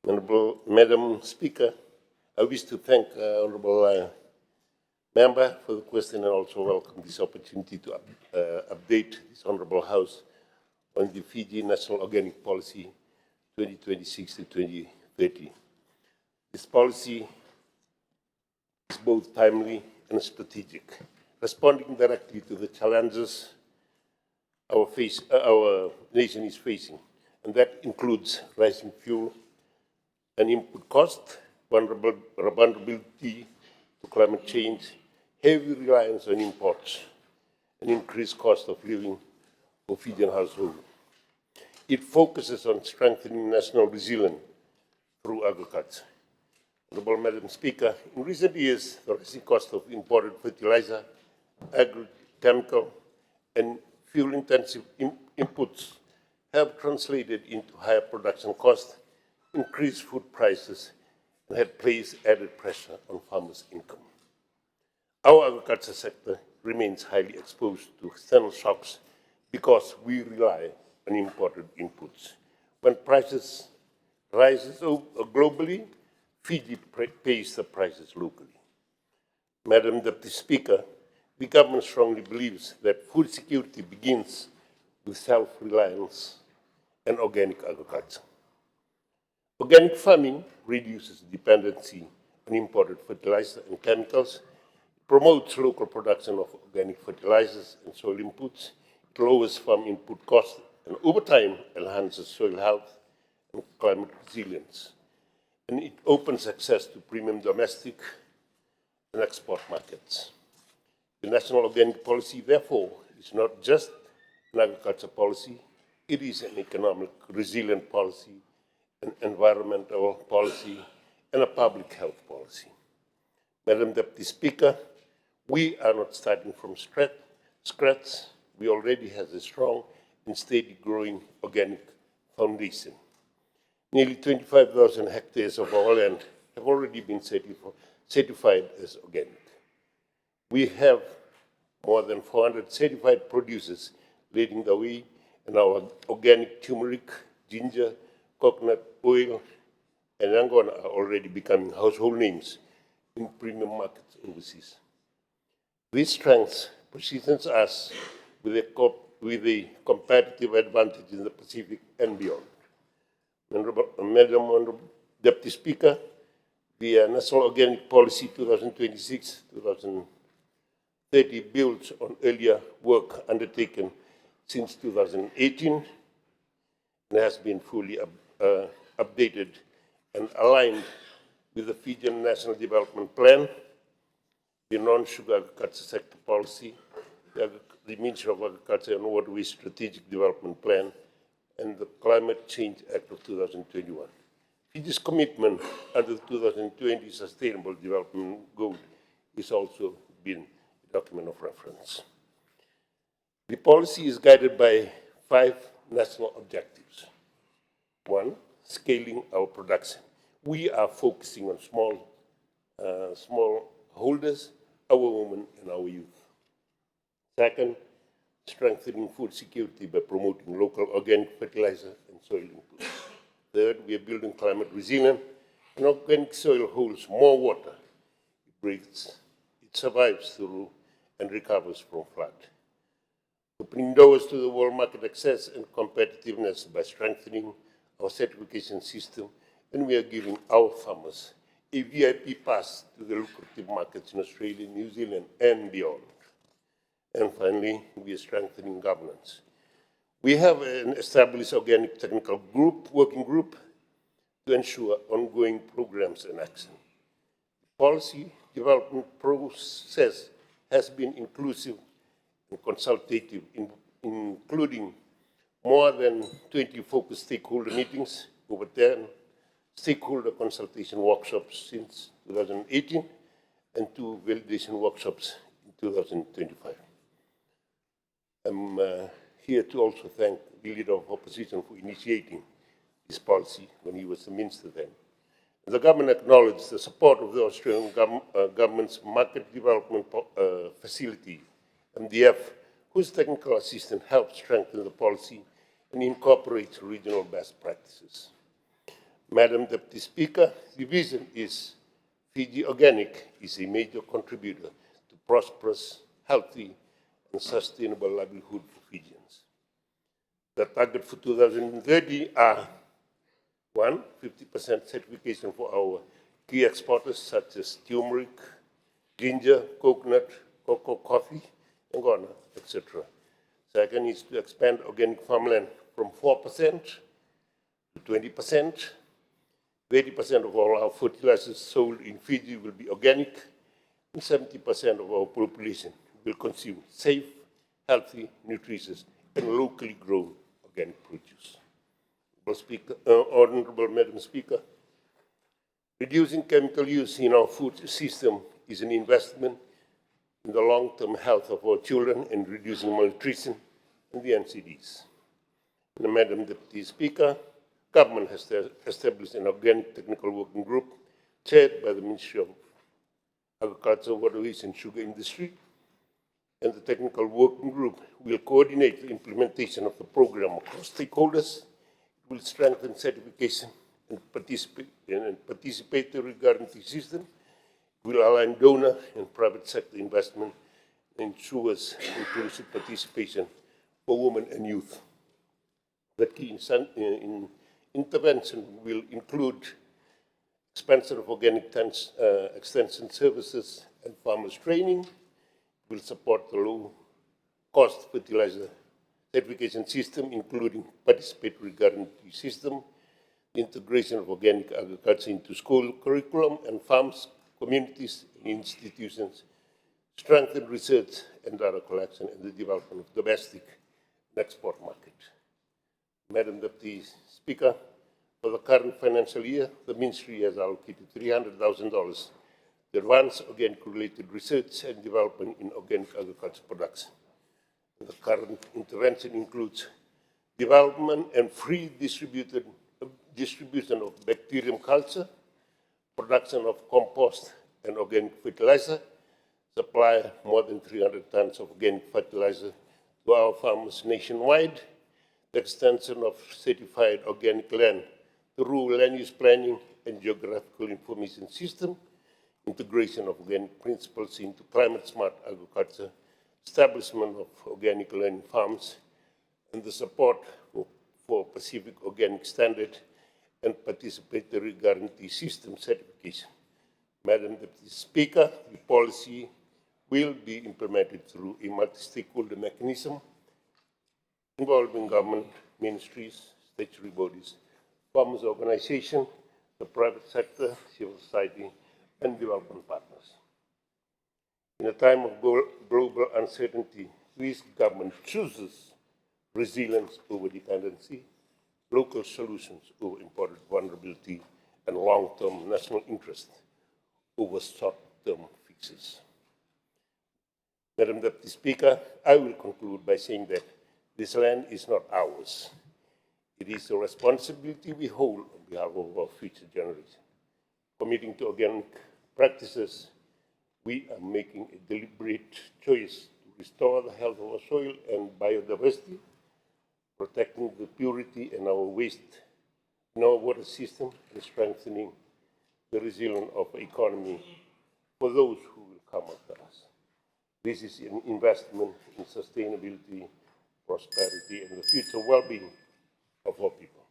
Honorable Madam Speaker, I wish to thank Honorable Member for the question and also welcome this opportunity to update this Honorable House on the Fiji National Organic Policy 2026 to 2030. This policy is both timely and strategic, responding directly to the challenges our nation is facing, and that includes rising fuel and input cost, vulnerability to climate change, heavy reliance on imports, and increased cost of living for Fijian households. It focuses on strengthening national resilience through agriculture. Honorable Madam Speaker, in recent years, the rising cost of imported fertilizer, agrochemical, and fuel-intensive inputs have translated into higher production costs, increased food prices, and have placed added pressure on farmers' income. Our agriculture sector remains highly exposed to external shocks because we rely on imported inputs. When prices rise globally, Fiji pays the prices locally. Madam Deputy Speaker, the government strongly believes that food security begins with self-reliance and organic agriculture. Organic farming reduces dependency on imported fertilizer and chemicals, promotes local production of organic fertilizers and soil inputs, it lowers farm input costs, and over time enhances soil health and climate resilience. And it opens access to premium domestic and export markets. The National Organic Policy, therefore, is not just an agriculture policy, it is an economic resilient policy, an environmental policy, and a public health policy. Madam Deputy Speaker, we are not starting from scratch. We already have a strong and steady growing organic foundation. Nearly 25,000 hectares of our land have already been certified as organic. We have more than 400 certified producers leading the way, and our organic turmeric, ginger, coconut oil, and angona are already becoming household names in premium markets overseas. This strength positions us with a competitive advantage in the Pacific and beyond. Madam Deputy Speaker, the National Organic Policy 2026-2030 builds on earlier work undertaken since 2018 and has been fully updated and aligned with the Fijian National Development Plan, the non-sugar agriculture sector policy, the Ministry of Agriculture and Waterways Strategic Development Plan, and the Climate Change Act of 2021. Fiji's commitment under the 2020 Sustainable Development Goal is also been a document of reference. The policy is guided by 5 national objectives. 1, scaling our production. We are focusing on small holders, our women, and our youth. 2nd, strengthening food security by promoting local organic fertilizer and soil inputs. 3rd, we are building climate resilience. An organic soil holds more water. It survives through and recovers from flood. Opening doors to the world market access and competitiveness by strengthening our certification system, and we are giving our farmers a VIP pass to the lucrative markets in Australia, New Zealand, and beyond. And finally, we are strengthening governance. We have an established organic technical working group to ensure ongoing programs and action. The policy development process has been inclusive and consultative, including more than 20 focused stakeholder meetings, over 10 stakeholder consultation workshops since 2018, and 2 validation workshops in 2025. I'm here to also thank the Leader of Opposition for initiating this policy when he was the Minister then. The government acknowledged the support of the Australian government's Market Development Facility, MDF, whose technical assistance helped strengthen the policy and incorporate regional best practices. Madam Deputy Speaker, the vision is Fiji Organic is a major contributor to prosperous, healthy, and sustainable livelihood for Fijians. The target for 2030 are 1, 50% certification for our key exporters such as turmeric, ginger, coconut, cocoa, coffee, and guana, etc. Second is to expand organic farmland from 4% to 20%. 80% of all our fertilizers sold in Fiji will be organic, and 70% of our population will consume safe, healthy, nutritious, and locally grown organic produce. Honorable Madam Speaker, reducing chemical use in our food system is an investment in the long-term health of our children and reducing malnutrition in the NCDs. And Madam Deputy Speaker, Government has established an organic technical working group chaired by the Ministry of Agriculture, Waterways, and Sugar Industry. And the technical working group will coordinate the implementation of the program across stakeholders. It will strengthen certification and participatory guarantee system. It will align donor and private sector investment and ensures inclusive participation for women and youth. The key intervention will include expansion of organic extension services and farmers training. It will support the low-cost fertilizer certification system, including participatory guarantee system, integration of organic agriculture into school curriculum and farms, communities, and institutions, strengthen research and data collection, and the development of domestic and export market. Madam Deputy Speaker, for the current financial year, the Ministry has allocated $300,000 to advance organic-related research and development in organic agriculture production. And the current intervention includes development and free distribution of bacterium culture, production of compost and organic fertilizer, supply more than 300 tons of organic fertilizer to our farmers nationwide, the extension of certified organic land to rural land use planning and geographical information system, integration of organic principles into climate-smart agriculture, establishment of organic learning farms, and the support for Pacific Organic Standard and participatory guarantee system certification. Madam Deputy Speaker, the policy will be implemented through a multi-stakeholder mechanism involving government, ministries, statutory bodies, farmers' organizations, the private sector, civil society, and development partners. In a time of global uncertainty, this government chooses resilience over dependency, local solutions over imported vulnerability, and long-term national interest over short-term fixes. Madam Deputy Speaker, I will conclude by saying that this land is not ours. It is a responsibility we hold on behalf of our future generations. Committing to organic practices, we are making a deliberate choice to restore the health of our soil and biodiversity, protecting the purity in our water system, and strengthening the resilience of the economy for those who will come after us. This is an investment in sustainability, prosperity, and the future well-being of our people.